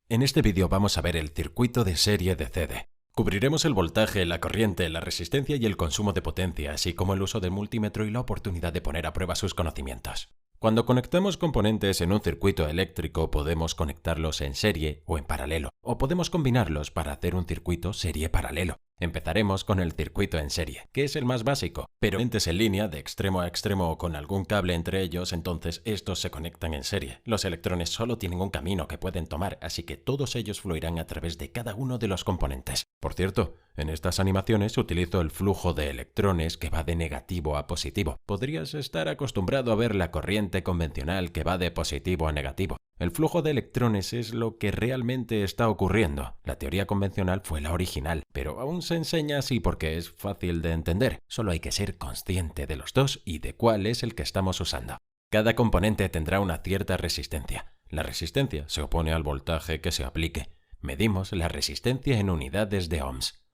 En este vídeo vamos a ver el circuito de serie de CD. Cubriremos el voltaje, la corriente, la resistencia y el consumo de potencia, así como el uso del multímetro y la oportunidad de poner a prueba sus conocimientos. Cuando conectamos componentes en un circuito eléctrico podemos conectarlos en serie o en paralelo, o podemos combinarlos para hacer un circuito serie paralelo. Empezaremos con el circuito en serie, que es el más básico, pero componentes en línea de extremo a extremo o con algún cable entre ellos, entonces estos se conectan en serie. Los electrones solo tienen un camino que pueden tomar, así que todos ellos fluirán a través de cada uno de los componentes. Por cierto, en estas animaciones utilizo el flujo de electrones que va de negativo a positivo. Podrías estar acostumbrado a ver la corriente convencional que va de positivo a negativo. El flujo de electrones es lo que realmente está ocurriendo. La teoría convencional fue la original, pero aún se enseña así porque es fácil de entender. Solo hay que ser consciente de los dos y de cuál es el que estamos usando. Cada componente tendrá una cierta resistencia. La resistencia se opone al voltaje que se aplique. Medimos la resistencia en unidades de ohms.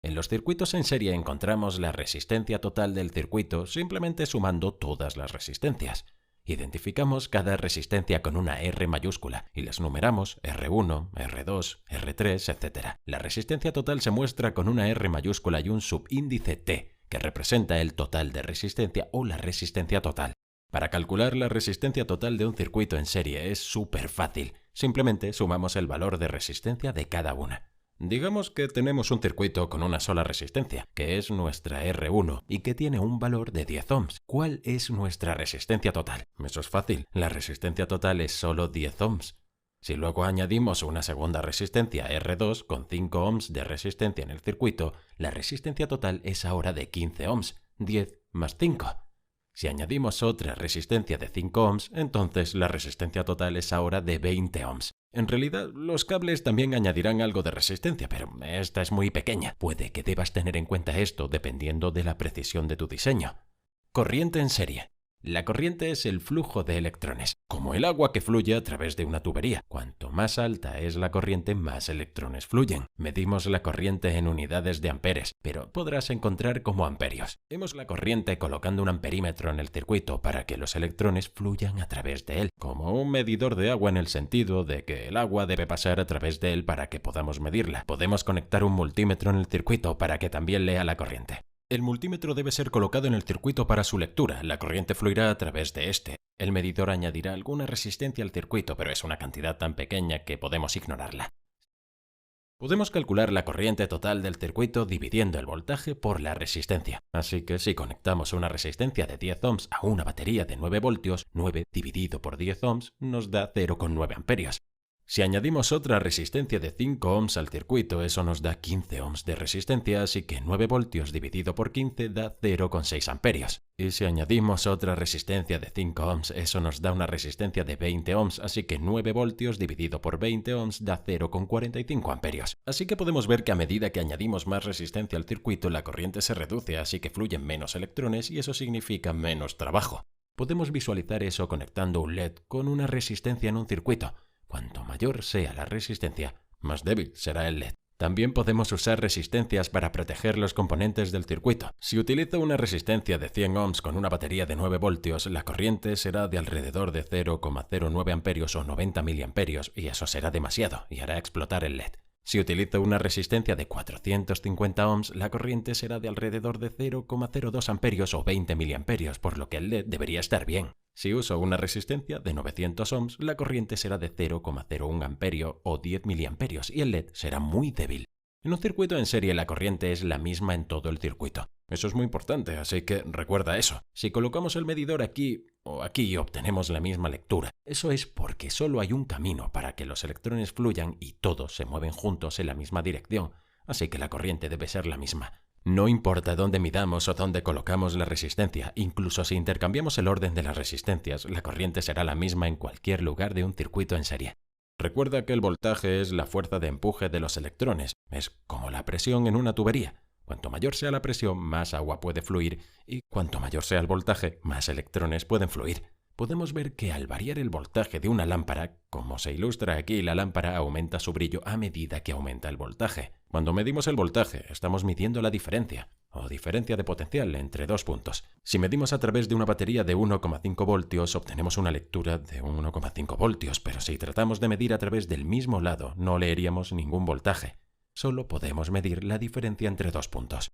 En los circuitos en serie encontramos la resistencia total del circuito simplemente sumando todas las resistencias. Identificamos cada resistencia con una R mayúscula y las numeramos R1, R2, R3, etc. La resistencia total se muestra con una R mayúscula y un subíndice T, que representa el total de resistencia o la resistencia total. Para calcular la resistencia total de un circuito en serie es súper fácil. Simplemente sumamos el valor de resistencia de cada una. Digamos que tenemos un circuito con una sola resistencia, que es nuestra R1, y que tiene un valor de 10 ohms. ¿Cuál es nuestra resistencia total? Eso es fácil. La resistencia total es solo 10 ohms. Si luego añadimos una segunda resistencia R2 con 5 ohms de resistencia en el circuito, la resistencia total es ahora de 15 ohms, 10 más 5. Si añadimos otra resistencia de 5 ohms, entonces la resistencia total es ahora de 20 ohms. En realidad, los cables también añadirán algo de resistencia, pero esta es muy pequeña. Puede que debas tener en cuenta esto dependiendo de la precisión de tu diseño. Corriente en serie. La corriente es el flujo de electrones, como el agua que fluye a través de una tubería. Cuanto más alta es la corriente, más electrones fluyen. Medimos la corriente en unidades de amperes, pero podrás encontrar como amperios. Vemos la corriente colocando un amperímetro en el circuito para que los electrones fluyan a través de él, como un medidor de agua en el sentido de que el agua debe pasar a través de él para que podamos medirla. Podemos conectar un multímetro en el circuito para que también lea la corriente. El multímetro debe ser colocado en el circuito para su lectura. La corriente fluirá a través de este. El medidor añadirá alguna resistencia al circuito, pero es una cantidad tan pequeña que podemos ignorarla. Podemos calcular la corriente total del circuito dividiendo el voltaje por la resistencia. Así que si conectamos una resistencia de 10 ohms a una batería de 9 voltios, 9 dividido por 10 ohms nos da 0,9 amperios. Si añadimos otra resistencia de 5 ohms al circuito, eso nos da 15 ohms de resistencia, así que 9 voltios dividido por 15 da 0,6 amperios. Y si añadimos otra resistencia de 5 ohms, eso nos da una resistencia de 20 ohms, así que 9 voltios dividido por 20 ohms da 0,45 amperios. Así que podemos ver que a medida que añadimos más resistencia al circuito, la corriente se reduce, así que fluyen menos electrones y eso significa menos trabajo. Podemos visualizar eso conectando un LED con una resistencia en un circuito. Cuanto mayor sea la resistencia, más débil será el LED. También podemos usar resistencias para proteger los componentes del circuito. Si utilizo una resistencia de 100 ohms con una batería de 9 voltios, la corriente será de alrededor de 0,09 amperios o 90 miliamperios y eso será demasiado y hará explotar el LED. Si utilizo una resistencia de 450 ohms, la corriente será de alrededor de 0,02 amperios o 20 miliamperios, por lo que el LED debería estar bien. Si uso una resistencia de 900 ohms, la corriente será de 0,01 amperio o 10 miliamperios y el LED será muy débil. En un circuito en serie la corriente es la misma en todo el circuito. Eso es muy importante, así que recuerda eso. Si colocamos el medidor aquí o aquí obtenemos la misma lectura. Eso es porque solo hay un camino para que los electrones fluyan y todos se mueven juntos en la misma dirección, así que la corriente debe ser la misma. No importa dónde midamos o dónde colocamos la resistencia, incluso si intercambiamos el orden de las resistencias, la corriente será la misma en cualquier lugar de un circuito en serie. Recuerda que el voltaje es la fuerza de empuje de los electrones, es como la presión en una tubería. Cuanto mayor sea la presión, más agua puede fluir y cuanto mayor sea el voltaje, más electrones pueden fluir. Podemos ver que al variar el voltaje de una lámpara, como se ilustra aquí, la lámpara aumenta su brillo a medida que aumenta el voltaje. Cuando medimos el voltaje, estamos midiendo la diferencia. o diferencia de potencial entre dos puntos. Si medimos a través de una batería de 1,5 voltios, obtenemos una lectura de 1,5 voltios, pero si tratamos de medir a través del mismo lado, no leeríamos ningún voltaje. Solo podemos medir la diferencia entre dos puntos.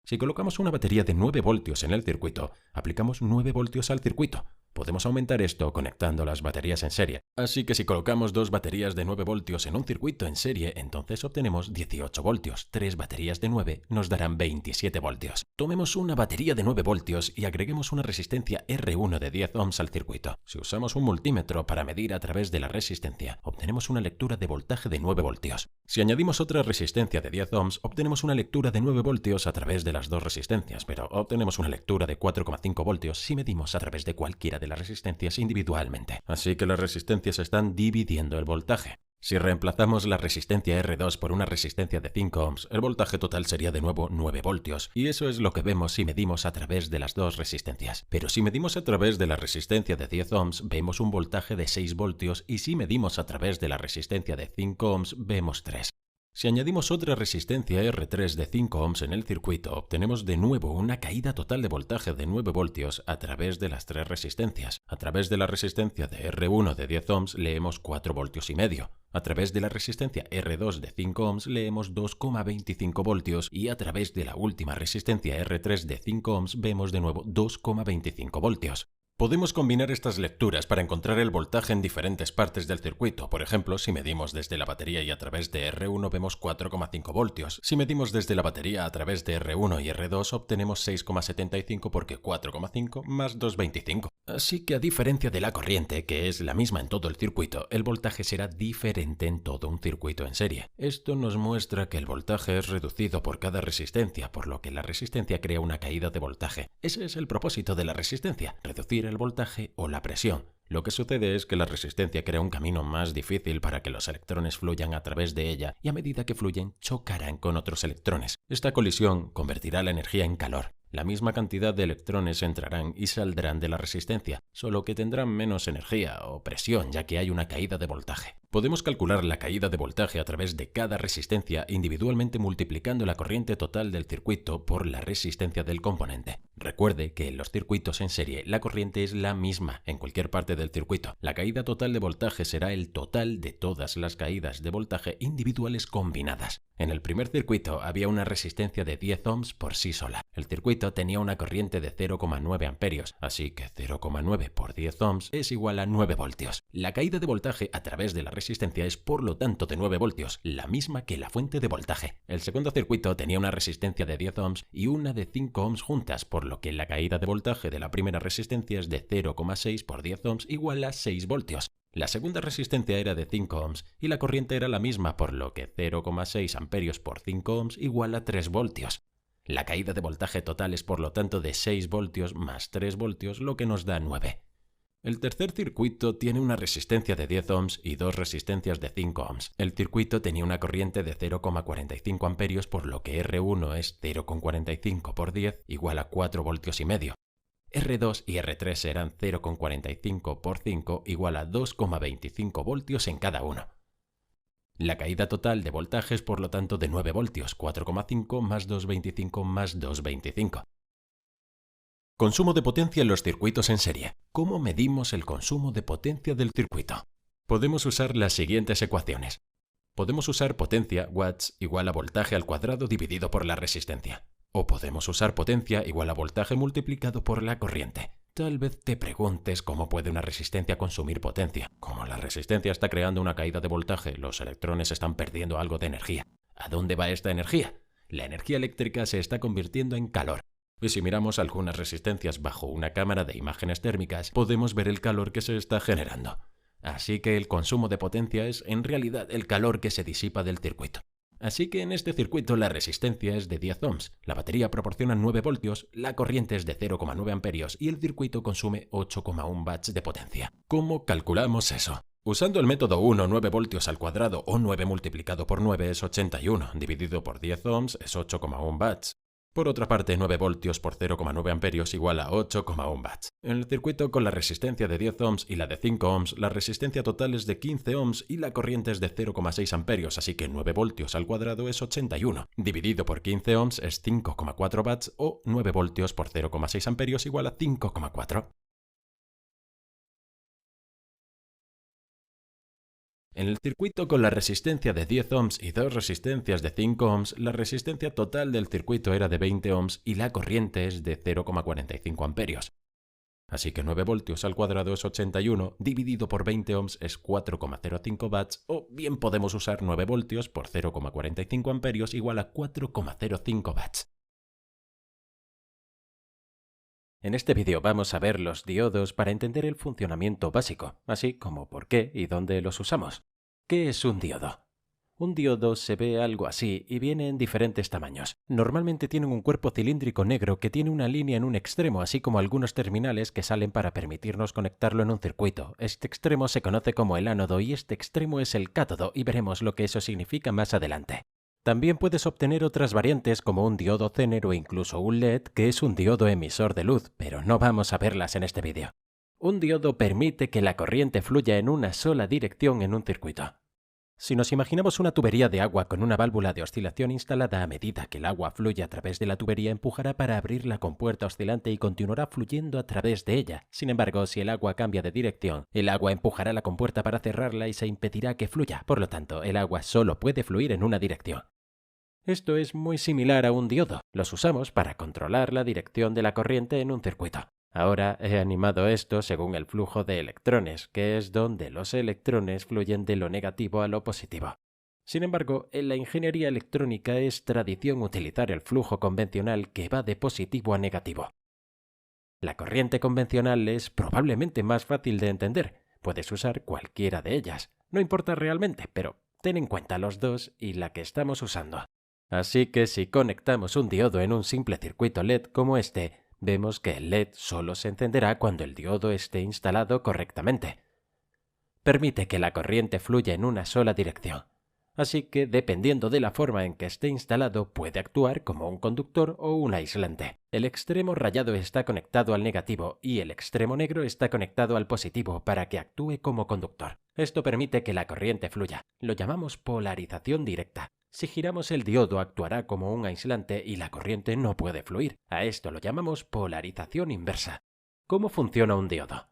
Si colocamos una batería de 9 voltios en el circuito, aplicamos 9 voltios al circuito. Podemos aumentar esto conectando las baterías en serie. Así que si colocamos dos baterías de 9 voltios en un circuito en serie, entonces obtenemos 18 voltios. 3 baterías de 9 nos darán 27 voltios. Tomemos una batería de 9 voltios y agreguemos una resistencia R1 de 10 ohms al circuito. Si usamos un multímetro para medir a través de la resistencia, obtenemos una lectura de voltaje de 9 voltios. Si añadimos otra resistencia de 10 ohms, obtenemos una lectura de 9 voltios a través de las dos resistencias, pero obtenemos una lectura de 4,5 voltios si medimos a través de cualquiera de las resistencias individualmente. Así que las resistencias están dividiendo el voltaje. Si reemplazamos la resistencia R2 por una resistencia de 5 ohms, el voltaje total sería de nuevo 9 voltios, y eso es lo que vemos si medimos a través de las dos resistencias. Pero si medimos a través de la resistencia de 10 ohms, vemos un voltaje de 6 voltios, y si medimos a través de la resistencia de 5 ohms, vemos 3. Si añadimos otra resistencia R3 de 5 ohms en el circuito, obtenemos de nuevo una caída total de voltaje de 9 voltios a través de las tres resistencias. A través de la resistencia de R1 de 10 ohms leemos 4 voltios y medio. A través de la resistencia R2 de 5 ohms leemos 2,25 voltios y a través de la última resistencia R3 de 5 ohms vemos de nuevo 2,25 voltios. Podemos combinar estas lecturas para encontrar el voltaje en diferentes partes del circuito. Por ejemplo, si medimos desde la batería y a través de R1 vemos 4,5 voltios. Si medimos desde la batería a través de R1 y R2 obtenemos 6,75 porque 4,5 más 2,25. Así que a diferencia de la corriente, que es la misma en todo el circuito, el voltaje será diferente en todo un circuito en serie. Esto nos muestra que el voltaje es reducido por cada resistencia, por lo que la resistencia crea una caída de voltaje. Ese es el propósito de la resistencia, reducir el voltaje o la presión. Lo que sucede es que la resistencia crea un camino más difícil para que los electrones fluyan a través de ella y a medida que fluyen chocarán con otros electrones. Esta colisión convertirá la energía en calor. La misma cantidad de electrones entrarán y saldrán de la resistencia, solo que tendrán menos energía o presión ya que hay una caída de voltaje. Podemos calcular la caída de voltaje a través de cada resistencia individualmente multiplicando la corriente total del circuito por la resistencia del componente. Recuerde que en los circuitos en serie la corriente es la misma en cualquier parte del circuito. La caída total de voltaje será el total de todas las caídas de voltaje individuales combinadas. En el primer circuito había una resistencia de 10 ohms por sí sola. El circuito tenía una corriente de 0,9 amperios, así que 0,9 por 10 ohms es igual a 9 voltios. La caída de voltaje a través de la resistencia es por lo tanto de 9 voltios, la misma que la fuente de voltaje. El segundo circuito tenía una resistencia de 10 ohms y una de 5 ohms juntas, por lo que la caída de voltaje de la primera resistencia es de 0,6 por 10 ohms igual a 6 voltios. La segunda resistencia era de 5 ohms y la corriente era la misma, por lo que 0,6 amperios por 5 ohms igual a 3 voltios. La caída de voltaje total es por lo tanto de 6 voltios más 3 voltios, lo que nos da 9. El tercer circuito tiene una resistencia de 10 ohms y dos resistencias de 5 ohms. El circuito tenía una corriente de 0,45 amperios, por lo que R1 es 0,45 por 10 igual a 4 voltios y medio. R2 y R3 serán 0,45 por 5 igual a 2,25 voltios en cada uno. La caída total de voltaje es por lo tanto de 9 voltios, 4,5 más 2,25 más 2,25. Consumo de potencia en los circuitos en serie. ¿Cómo medimos el consumo de potencia del circuito? Podemos usar las siguientes ecuaciones. Podemos usar potencia, watts, igual a voltaje al cuadrado dividido por la resistencia. O podemos usar potencia igual a voltaje multiplicado por la corriente. Tal vez te preguntes cómo puede una resistencia consumir potencia. Como la resistencia está creando una caída de voltaje, los electrones están perdiendo algo de energía. ¿A dónde va esta energía? La energía eléctrica se está convirtiendo en calor. Y si miramos algunas resistencias bajo una cámara de imágenes térmicas, podemos ver el calor que se está generando. Así que el consumo de potencia es en realidad el calor que se disipa del circuito. Así que en este circuito la resistencia es de 10 ohms, la batería proporciona 9 voltios, la corriente es de 0,9 amperios y el circuito consume 8,1 watts de potencia. ¿Cómo calculamos eso? Usando el método 1, 9 voltios al cuadrado o 9 multiplicado por 9 es 81, dividido por 10 ohms es 8,1 watts. Por otra parte, 9 voltios por 0,9 amperios igual a 8,1 watts. En el circuito con la resistencia de 10 ohms y la de 5 ohms, la resistencia total es de 15 ohms y la corriente es de 0,6 amperios, así que 9 voltios al cuadrado es 81. Dividido por 15 ohms es 5,4 watts o 9 voltios por 0,6 amperios igual a 5,4. En el circuito con la resistencia de 10 ohms y dos resistencias de 5 ohms, la resistencia total del circuito era de 20 ohms y la corriente es de 0,45 amperios. Así que 9 voltios al cuadrado es 81, dividido por 20 ohms es 4,05 watts, o bien podemos usar 9 voltios por 0,45 amperios igual a 4,05 watts. En este vídeo vamos a ver los diodos para entender el funcionamiento básico, así como por qué y dónde los usamos. ¿Qué es un diodo? Un diodo se ve algo así y viene en diferentes tamaños. Normalmente tienen un cuerpo cilíndrico negro que tiene una línea en un extremo, así como algunos terminales que salen para permitirnos conectarlo en un circuito. Este extremo se conoce como el ánodo y este extremo es el cátodo, y veremos lo que eso significa más adelante. También puedes obtener otras variantes como un diodo Zener o incluso un LED, que es un diodo emisor de luz, pero no vamos a verlas en este vídeo. Un diodo permite que la corriente fluya en una sola dirección en un circuito. Si nos imaginamos una tubería de agua con una válvula de oscilación instalada, a medida que el agua fluye a través de la tubería empujará para abrir la compuerta oscilante y continuará fluyendo a través de ella. Sin embargo, si el agua cambia de dirección, el agua empujará la compuerta para cerrarla y se impedirá que fluya. Por lo tanto, el agua solo puede fluir en una dirección. Esto es muy similar a un diodo. Los usamos para controlar la dirección de la corriente en un circuito. Ahora he animado esto según el flujo de electrones, que es donde los electrones fluyen de lo negativo a lo positivo. Sin embargo, en la ingeniería electrónica es tradición utilizar el flujo convencional que va de positivo a negativo. La corriente convencional es probablemente más fácil de entender. Puedes usar cualquiera de ellas. No importa realmente, pero ten en cuenta los dos y la que estamos usando. Así que si conectamos un diodo en un simple circuito LED como este, vemos que el LED solo se encenderá cuando el diodo esté instalado correctamente. Permite que la corriente fluya en una sola dirección. Así que, dependiendo de la forma en que esté instalado, puede actuar como un conductor o un aislante. El extremo rayado está conectado al negativo y el extremo negro está conectado al positivo para que actúe como conductor. Esto permite que la corriente fluya. Lo llamamos polarización directa. Si giramos el diodo actuará como un aislante y la corriente no puede fluir. A esto lo llamamos polarización inversa. ¿Cómo funciona un diodo?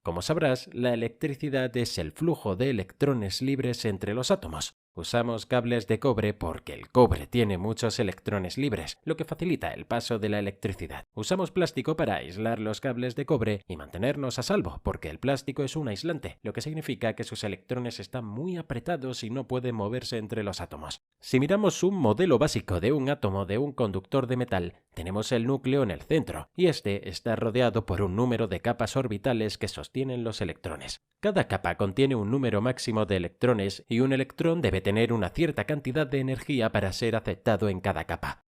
Como sabrás, la electricidad es el flujo de electrones libres entre los átomos. Usamos cables de cobre porque el cobre tiene muchos electrones libres, lo que facilita el paso de la electricidad. Usamos plástico para aislar los cables de cobre y mantenernos a salvo, porque el plástico es un aislante, lo que significa que sus electrones están muy apretados y no pueden moverse entre los átomos. Si miramos un modelo básico de un átomo de un conductor de metal, tenemos el núcleo en el centro, y este está rodeado por un número de capas orbitales que sostienen los electrones. Cada capa contiene un número máximo de electrones y un electrón debe tener una cierta cantidad de energía para ser aceptado en cada capa.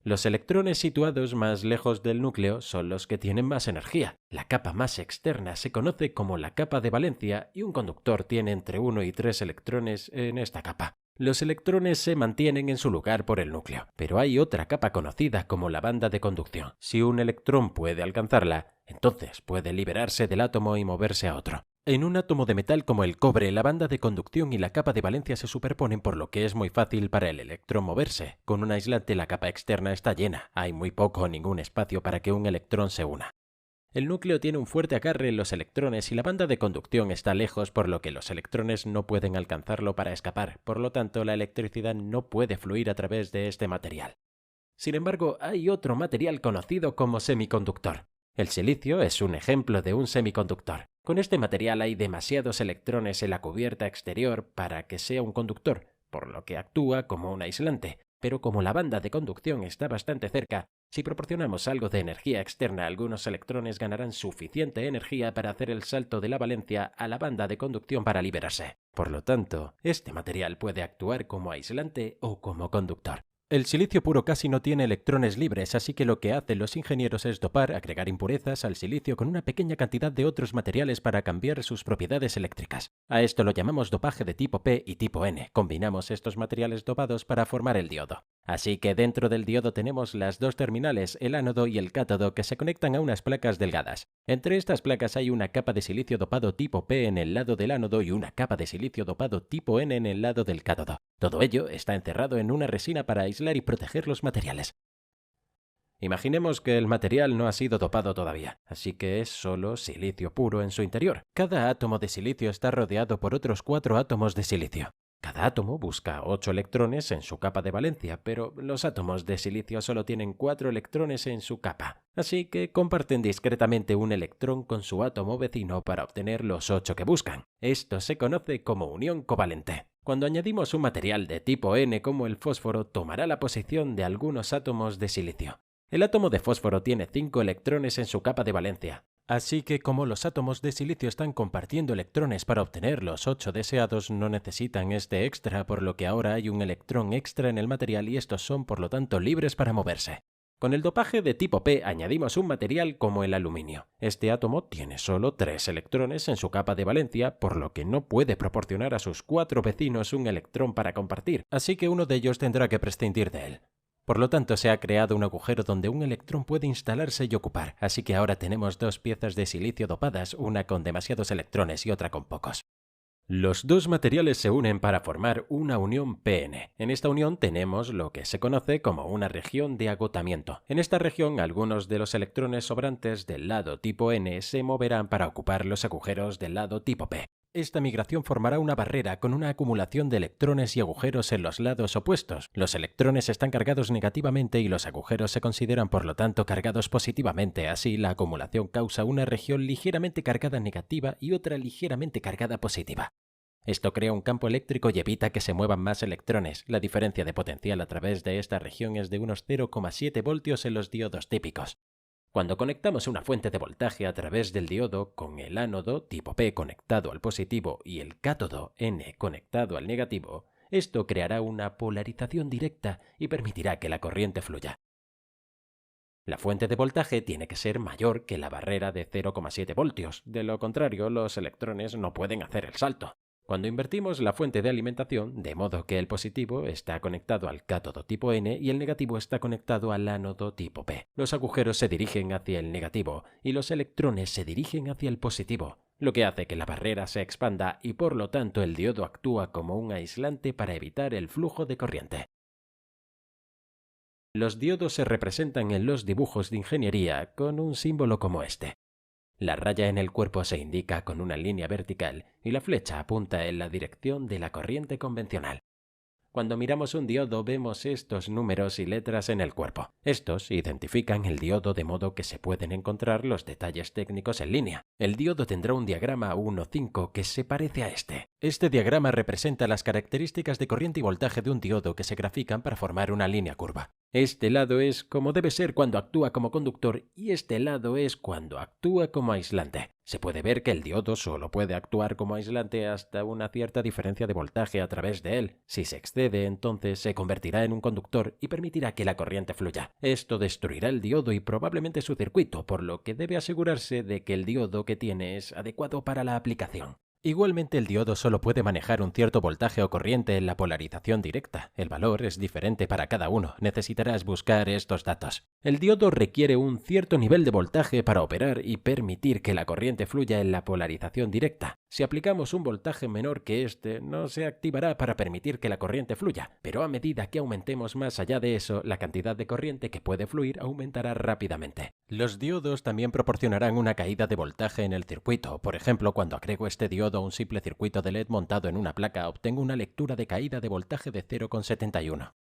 Los electrones situados más lejos del núcleo son los que tienen más energía. La capa más externa se conoce como la capa de valencia y un conductor tiene entre 1 y 3 electrones en esta capa. Los electrones se mantienen en su lugar por el núcleo, pero hay otra capa conocida como la banda de conducción. Si un electrón puede alcanzarla, entonces puede liberarse del átomo y moverse a otro. En un átomo de metal como el cobre, la banda de conducción y la capa de valencia se superponen, por lo que es muy fácil para el electrón moverse. Con un aislante la capa externa está llena, hay muy poco o ningún espacio para que un electrón se una. El núcleo tiene un fuerte agarre en los electrones y la banda de conducción está lejos, por lo que los electrones no pueden alcanzarlo para escapar. Por lo tanto, la electricidad no puede fluir a través de este material. Sin embargo, hay otro material conocido como semiconductor. El silicio es un ejemplo de un semiconductor. Con este material hay demasiados electrones en la cubierta exterior para que sea un conductor, por lo que actúa como un aislante. Pero como la banda de conducción está bastante cerca, si proporcionamos algo de energía externa, algunos electrones ganarán suficiente energía para hacer el salto de la valencia a la banda de conducción para liberarse. Por lo tanto, este material puede actuar como aislante o como conductor. El silicio puro casi no tiene electrones libres, así que lo que hacen los ingenieros es dopar, agregar impurezas al silicio con una pequeña cantidad de otros materiales para cambiar sus propiedades eléctricas. A esto lo llamamos dopaje de tipo P y tipo N. Combinamos estos materiales dopados para formar el diodo. Así que dentro del diodo tenemos las dos terminales, el ánodo y el cátodo, que se conectan a unas placas delgadas. Entre estas placas hay una capa de silicio dopado tipo P en el lado del ánodo y una capa de silicio dopado tipo N en el lado del cátodo. Todo ello está encerrado en una resina para aislar y proteger los materiales. Imaginemos que el material no ha sido dopado todavía, así que es solo silicio puro en su interior. Cada átomo de silicio está rodeado por otros 4 átomos de silicio. Cada átomo busca 8 electrones en su capa de valencia, pero los átomos de silicio solo tienen 4 electrones en su capa, así que comparten discretamente un electrón con su átomo vecino para obtener los 8 que buscan. Esto se conoce como unión covalente. Cuando añadimos un material de tipo N como el fósforo, tomará la posición de algunos átomos de silicio. El átomo de fósforo tiene 5 electrones en su capa de valencia. Así que como los átomos de silicio están compartiendo electrones para obtener los 8 deseados, no necesitan este extra, por lo que ahora hay un electrón extra en el material y estos son por lo tanto libres para moverse. Con el dopaje de tipo P añadimos un material como el aluminio. Este átomo tiene solo 3 electrones en su capa de valencia, por lo que no puede proporcionar a sus 4 vecinos un electrón para compartir, así que uno de ellos tendrá que prescindir de él. Por lo tanto, se ha creado un agujero donde un electrón puede instalarse y ocupar, así que ahora tenemos 2 piezas de silicio dopadas, una con demasiados electrones y otra con pocos. Los dos materiales se unen para formar una unión PN. En esta unión tenemos lo que se conoce como una región de agotamiento. En esta región, algunos de los electrones sobrantes del lado tipo N se moverán para ocupar los agujeros del lado tipo P. Esta migración formará una barrera con una acumulación de electrones y agujeros en los lados opuestos. Los electrones están cargados negativamente y los agujeros se consideran por lo tanto cargados positivamente. Así, la acumulación causa una región ligeramente cargada negativa y otra ligeramente cargada positiva. Esto crea un campo eléctrico y evita que se muevan más electrones. La diferencia de potencial a través de esta región es de unos 0,7 voltios en los diodos típicos. Cuando conectamos una fuente de voltaje a través del diodo con el ánodo tipo P conectado al positivo y el cátodo N conectado al negativo, esto creará una polarización directa y permitirá que la corriente fluya. La fuente de voltaje tiene que ser mayor que la barrera de 0,7 voltios, de lo contrario los electrones no pueden hacer el salto. Cuando invertimos la fuente de alimentación, de modo que el positivo está conectado al cátodo tipo N y el negativo está conectado al ánodo tipo P, los agujeros se dirigen hacia el negativo y los electrones se dirigen hacia el positivo, lo que hace que la barrera se expanda y por lo tanto el diodo actúa como un aislante para evitar el flujo de corriente. Los diodos se representan en los dibujos de ingeniería con un símbolo como este. La raya en el cuerpo se indica con una línea vertical y la flecha apunta en la dirección de la corriente convencional. Cuando miramos un diodo vemos estos números y letras en el cuerpo. Estos identifican el diodo de modo que se pueden encontrar los detalles técnicos en línea. El diodo tendrá un diagrama 1,5 que se parece a este. Este diagrama representa las características de corriente y voltaje de un diodo que se grafican para formar una línea curva. Este lado es como debe ser cuando actúa como conductor y este lado es cuando actúa como aislante. Se puede ver que el diodo solo puede actuar como aislante hasta una cierta diferencia de voltaje a través de él. Si se excede, entonces se convertirá en un conductor y permitirá que la corriente fluya. Esto destruirá el diodo y probablemente su circuito, por lo que debe asegurarse de que el diodo que tiene es adecuado para la aplicación. Igualmente, el diodo solo puede manejar un cierto voltaje o corriente en la polarización directa. El valor es diferente para cada uno. Necesitarás buscar estos datos. El diodo requiere un cierto nivel de voltaje para operar y permitir que la corriente fluya en la polarización directa. Si aplicamos un voltaje menor que este, no se activará para permitir que la corriente fluya, pero a medida que aumentemos más allá de eso, la cantidad de corriente que puede fluir aumentará rápidamente. Los diodos también proporcionarán una caída de voltaje en el circuito. Por ejemplo, cuando agrego este diodo a un simple circuito de LED montado en una placa, obtengo una lectura de caída de voltaje de 0,71.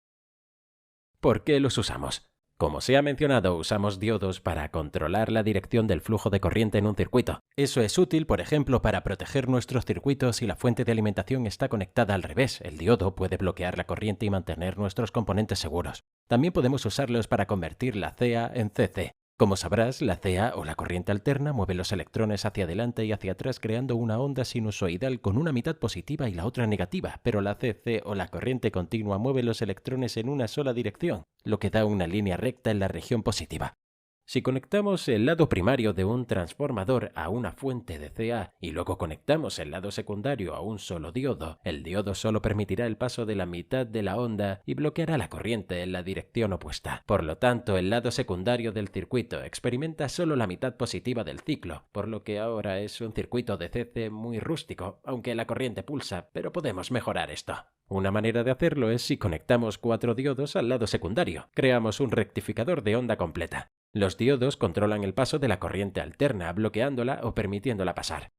¿Por qué los usamos? Como se ha mencionado, usamos diodos para controlar la dirección del flujo de corriente en un circuito. Eso es útil, por ejemplo, para proteger nuestros circuitos si la fuente de alimentación está conectada al revés. El diodo puede bloquear la corriente y mantener nuestros componentes seguros. También podemos usarlos para convertir la CA en CC. Como sabrás, la CA o la corriente alterna mueve los electrones hacia adelante y hacia atrás creando una onda sinusoidal con una mitad positiva y la otra negativa, pero la CC o la corriente continua mueve los electrones en una sola dirección, lo que da una línea recta en la región positiva. Si conectamos el lado primario de un transformador a una fuente de CA y luego conectamos el lado secundario a un solo diodo, el diodo solo permitirá el paso de la mitad de la onda y bloqueará la corriente en la dirección opuesta. Por lo tanto, el lado secundario del circuito experimenta solo la mitad positiva del ciclo, por lo que ahora es un circuito de CC muy rústico, aunque la corriente pulsa, pero podemos mejorar esto. Una manera de hacerlo es si conectamos 4 diodos al lado secundario. Creamos un rectificador de onda completa. Los diodos controlan el paso de la corriente alterna, bloqueándola o permitiéndola pasar.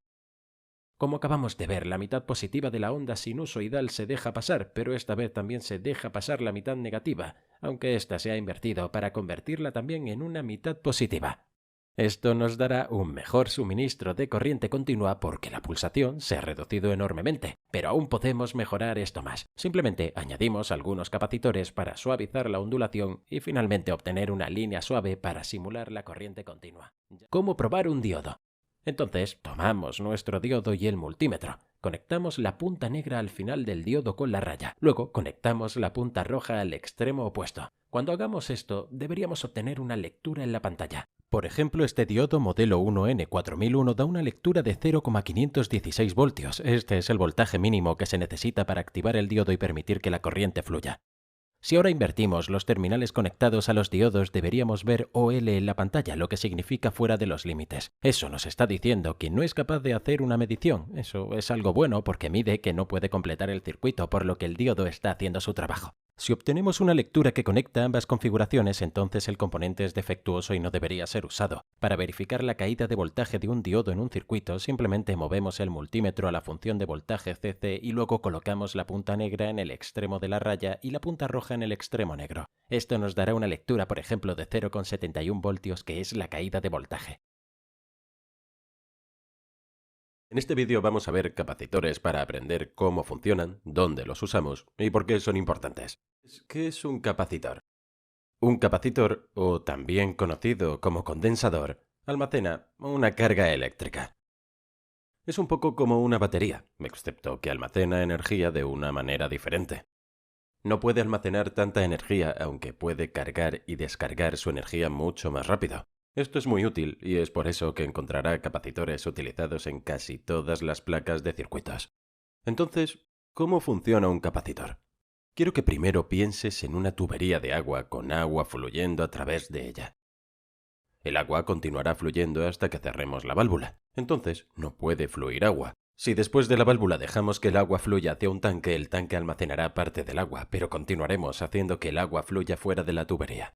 Como acabamos de ver, la mitad positiva de la onda sinusoidal se deja pasar, pero esta vez también se deja pasar la mitad negativa, aunque ésta se ha invertido para convertirla también en una mitad positiva. Esto nos dará un mejor suministro de corriente continua porque la pulsación se ha reducido enormemente, pero aún podemos mejorar esto más. Simplemente añadimos algunos capacitores para suavizar la ondulación y finalmente obtener una línea suave para simular la corriente continua. ¿Cómo probar un diodo? Entonces, tomamos nuestro diodo y el multímetro. Conectamos la punta negra al final del diodo con la raya. Luego conectamos la punta roja al extremo opuesto. Cuando hagamos esto, deberíamos obtener una lectura en la pantalla. Por ejemplo, este diodo modelo 1N4001 da una lectura de 0,516 voltios. Este es el voltaje mínimo que se necesita para activar el diodo y permitir que la corriente fluya. Si ahora invertimos los terminales conectados a los diodos, deberíamos ver OL en la pantalla, lo que significa fuera de los límites. Eso nos está diciendo que no es capaz de hacer una medición. Eso es algo bueno porque mide que no puede completar el circuito, por lo que el diodo está haciendo su trabajo. Si obtenemos una lectura que conecta ambas configuraciones, entonces el componente es defectuoso y no debería ser usado. Para verificar la caída de voltaje de un diodo en un circuito, simplemente movemos el multímetro a la función de voltaje CC y luego colocamos la punta negra en el extremo de la raya y la punta roja en el extremo negro. Esto nos dará una lectura, por ejemplo, de 0,71 voltios, que es la caída de voltaje. En este vídeo vamos a ver capacitores para aprender cómo funcionan, dónde los usamos y por qué son importantes. ¿Qué es un capacitor? Un capacitor, o también conocido como condensador, almacena una carga eléctrica. Es un poco como una batería, excepto que almacena energía de una manera diferente. No puede almacenar tanta energía, aunque puede cargar y descargar su energía mucho más rápido. Esto es muy útil y es por eso que encontrará capacitores utilizados en casi todas las placas de circuitos. Entonces, ¿cómo funciona un capacitor? Quiero que primero pienses en una tubería de agua con agua fluyendo a través de ella. El agua continuará fluyendo hasta que cerremos la válvula. Entonces, no puede fluir agua. Si después de la válvula dejamos que el agua fluya hacia un tanque, el tanque almacenará parte del agua, pero continuaremos haciendo que el agua fluya fuera de la tubería.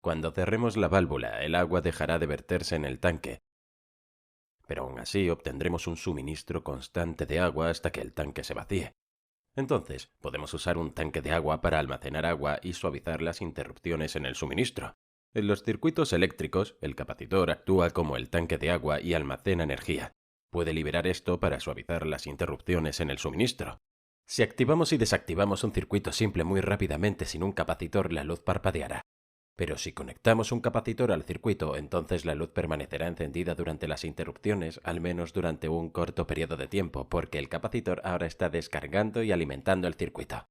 Cuando cerremos la válvula, el agua dejará de verterse en el tanque, pero aún así obtendremos un suministro constante de agua hasta que el tanque se vacíe. Entonces, podemos usar un tanque de agua para almacenar agua y suavizar las interrupciones en el suministro. En los circuitos eléctricos, el capacitor actúa como el tanque de agua y almacena energía. Puede liberar esto para suavizar las interrupciones en el suministro. Si activamos y desactivamos un circuito simple muy rápidamente sin un capacitor, la luz parpadeará. Pero si conectamos un capacitor al circuito, entonces la luz permanecerá encendida durante las interrupciones, al menos durante un corto periodo de tiempo, porque el capacitor ahora está descargando y alimentando el circuito.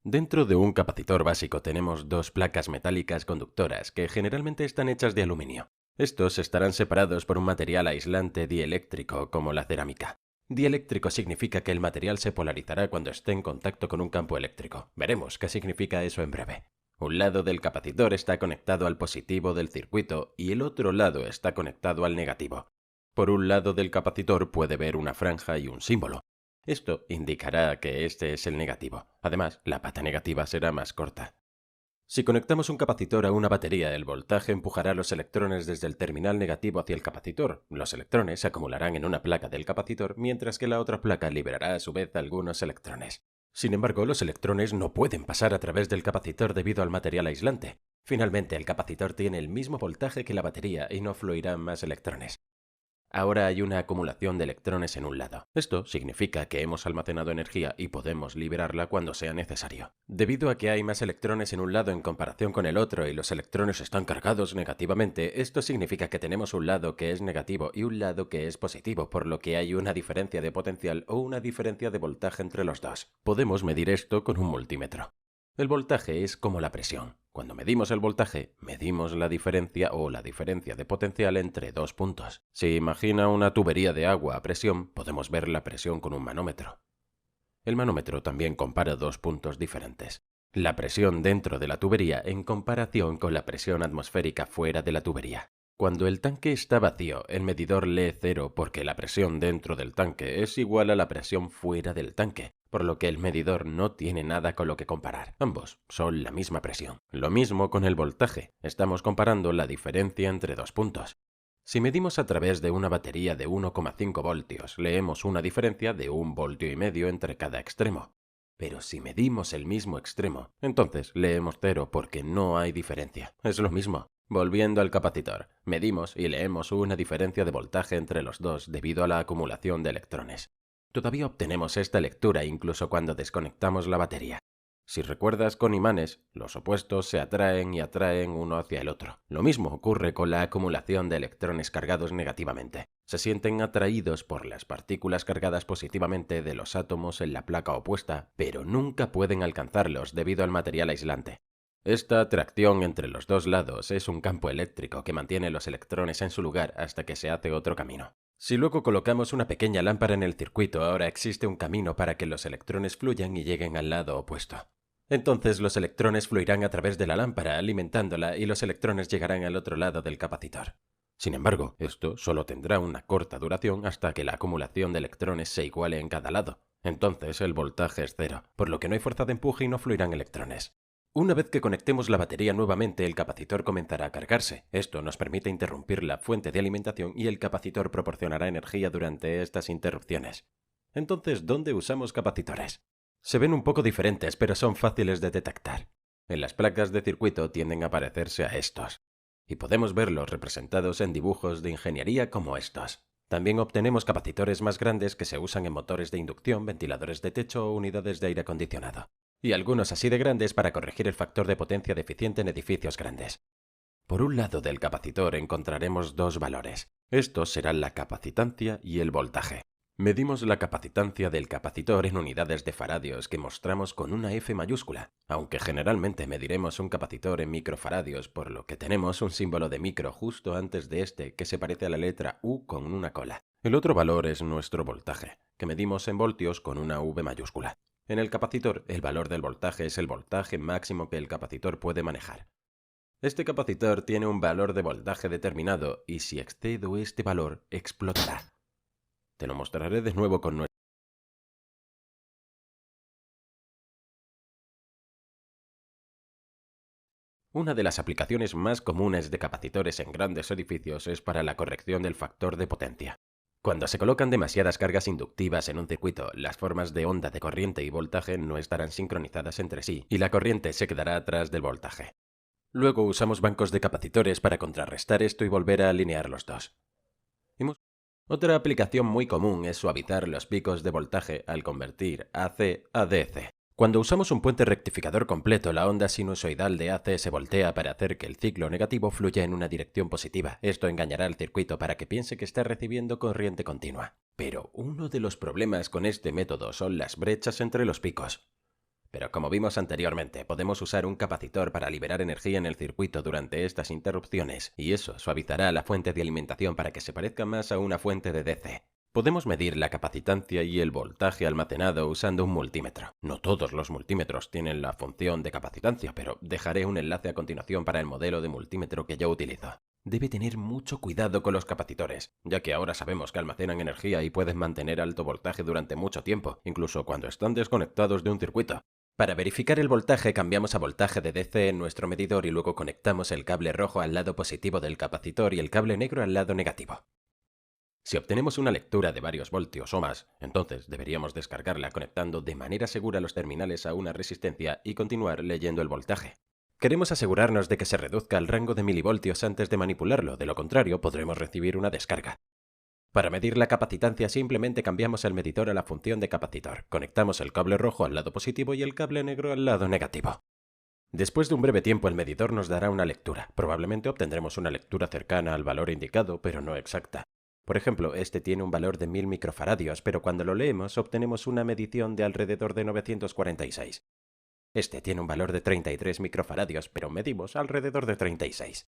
Dentro de un capacitor básico tenemos dos placas metálicas conductoras que generalmente están hechas de aluminio. Estos estarán separados por un material aislante dieléctrico como la cerámica. Dieléctrico significa que el material se polarizará cuando esté en contacto con un campo eléctrico. Veremos qué significa eso en breve. Un lado del capacitor está conectado al positivo del circuito y el otro lado está conectado al negativo. Por un lado del capacitor puede ver una franja y un símbolo. Esto indicará que este es el negativo. Además, la pata negativa será más corta. Si conectamos un capacitor a una batería, el voltaje empujará los electrones desde el terminal negativo hacia el capacitor. Los electrones se acumularán en una placa del capacitor, mientras que la otra placa liberará a su vez algunos electrones. Sin embargo, los electrones no pueden pasar a través del capacitor debido al material aislante. Finalmente, el capacitor tiene el mismo voltaje que la batería y no fluirán más electrones. Ahora hay una acumulación de electrones en un lado. Esto significa que hemos almacenado energía y podemos liberarla cuando sea necesario. Debido a que hay más electrones en un lado en comparación con el otro y los electrones están cargados negativamente, esto significa que tenemos un lado que es negativo y un lado que es positivo, por lo que hay una diferencia de potencial o una diferencia de voltaje entre los dos. Podemos medir esto con un multímetro. El voltaje es como la presión. Cuando medimos el voltaje, medimos la diferencia o la diferencia de potencial entre dos puntos. Si imagina una tubería de agua a presión, podemos ver la presión con un manómetro. El manómetro también compara dos puntos diferentes. La presión dentro de la tubería en comparación con la presión atmosférica fuera de la tubería. Cuando el tanque está vacío, el medidor lee 0 porque la presión dentro del tanque es igual a la presión fuera del tanque, por lo que el medidor no tiene nada con lo que comparar. Ambos son la misma presión. Lo mismo con el voltaje. Estamos comparando la diferencia entre dos puntos. Si medimos a través de una batería de 1,5 voltios, leemos una diferencia de 1,5 voltios entre cada extremo. Pero si medimos el mismo extremo, entonces leemos 0 porque no hay diferencia. Es lo mismo. Volviendo al capacitor, medimos y leemos una diferencia de voltaje entre los dos debido a la acumulación de electrones. Todavía obtenemos esta lectura incluso cuando desconectamos la batería. Si recuerdas con imanes, los opuestos se atraen y atraen uno hacia el otro. Lo mismo ocurre con la acumulación de electrones cargados negativamente. Se sienten atraídos por las partículas cargadas positivamente de los átomos en la placa opuesta, pero nunca pueden alcanzarlos debido al material aislante. Esta atracción entre los dos lados es un campo eléctrico que mantiene los electrones en su lugar hasta que se hace otro camino. Si luego colocamos una pequeña lámpara en el circuito, ahora existe un camino para que los electrones fluyan y lleguen al lado opuesto. Entonces los electrones fluirán a través de la lámpara alimentándola y los electrones llegarán al otro lado del capacitor. Sin embargo, esto solo tendrá una corta duración hasta que la acumulación de electrones se iguale en cada lado. Entonces el voltaje es 0, por lo que no hay fuerza de empuje y no fluirán electrones. Una vez que conectemos la batería nuevamente, el capacitor comenzará a cargarse. Esto nos permite interrumpir la fuente de alimentación y el capacitor proporcionará energía durante estas interrupciones. Entonces, ¿dónde usamos capacitores? Se ven un poco diferentes, pero son fáciles de detectar. En las placas de circuito tienden a parecerse a estos, y podemos verlos representados en dibujos de ingeniería como estos. También obtenemos capacitores más grandes que se usan en motores de inducción, ventiladores de techo o unidades de aire acondicionado. Y algunos así de grandes para corregir el factor de potencia deficiente en edificios grandes. Por un lado del capacitor encontraremos dos valores. Estos serán la capacitancia y el voltaje. Medimos la capacitancia del capacitor en unidades de faradios que mostramos con una F mayúscula, aunque generalmente mediremos un capacitor en microfaradios, por lo que tenemos un símbolo de micro justo antes de este que se parece a la letra U con una cola. El otro valor es nuestro voltaje, que medimos en voltios con una V mayúscula. En el capacitor, el valor del voltaje es el voltaje máximo que el capacitor puede manejar. Este capacitor tiene un valor de voltaje determinado y si excedo este valor, explotará. Te lo mostraré de nuevo con nuestro. Una de las aplicaciones más comunes de capacitores en grandes edificios es para la corrección del factor de potencia. Cuando se colocan demasiadas cargas inductivas en un circuito, las formas de onda de corriente y voltaje no estarán sincronizadas entre sí y la corriente se quedará atrás del voltaje. Luego usamos bancos de capacitores para contrarrestar esto y volver a alinear los dos. Otra aplicación muy común es suavizar los picos de voltaje al convertir AC a DC. Cuando usamos un puente rectificador completo, la onda sinusoidal de AC se voltea para hacer que el ciclo negativo fluya en una dirección positiva. Esto engañará al circuito para que piense que está recibiendo corriente continua. Pero uno de los problemas con este método son las brechas entre los picos. Pero como vimos anteriormente, podemos usar un capacitor para liberar energía en el circuito durante estas interrupciones, y eso suavizará la fuente de alimentación para que se parezca más a una fuente de DC. Podemos medir la capacitancia y el voltaje almacenado usando un multímetro. No todos los multímetros tienen la función de capacitancia, pero dejaré un enlace a continuación para el modelo de multímetro que yo utilizo. Debe tener mucho cuidado con los capacitores, ya que ahora sabemos que almacenan energía y pueden mantener alto voltaje durante mucho tiempo, incluso cuando están desconectados de un circuito. Para verificar el voltaje cambiamos a voltaje de DC en nuestro medidor y luego conectamos el cable rojo al lado positivo del capacitor y el cable negro al lado negativo. Si obtenemos una lectura de varios voltios o más, entonces deberíamos descargarla conectando de manera segura los terminales a una resistencia y continuar leyendo el voltaje. Queremos asegurarnos de que se reduzca al rango de milivoltios antes de manipularlo, de lo contrario podremos recibir una descarga. Para medir la capacitancia simplemente cambiamos el medidor a la función de capacitor. Conectamos el cable rojo al lado positivo y el cable negro al lado negativo. Después de un breve tiempo el medidor nos dará una lectura. Probablemente obtendremos una lectura cercana al valor indicado, pero no exacta. Por ejemplo, este tiene un valor de 1000 microfaradios, pero cuando lo leemos obtenemos una medición de alrededor de 946. Este tiene un valor de 33 microfaradios, pero medimos alrededor de 36.